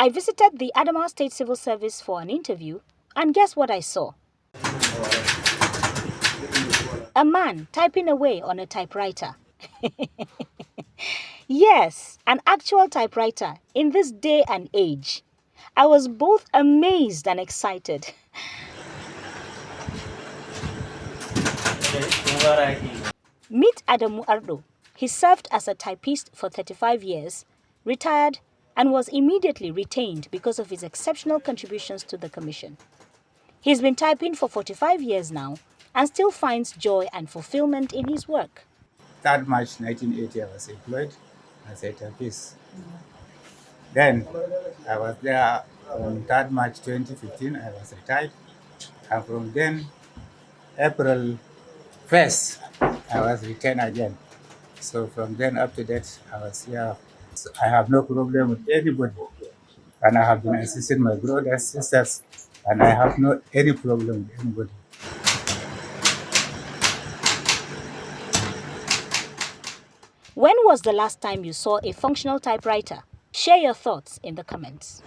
I visited the Adamawa State Civil Service for an interview, and guess what I saw? A man typing away on a typewriter. Yes, an actual typewriter in this day and age. I was both amazed and excited. Meet Adamu Ardo. He served as a typist for 35 years, retired, and was immediately retained because of his exceptional contributions to the commission. He's been typing for 45 years now and still finds joy and fulfillment in his work. 3rd March 1980, I was employed as a typist. Then I was there on 3rd March 2015, I was retired. And from then, April 1st, I was retained again. So from then up to that, I was here. So I have no problem with anybody. And I have been assisting my brothers, sisters, and I have no any problem with anybody. When was the last time you saw a functional typewriter? Share your thoughts in the comments.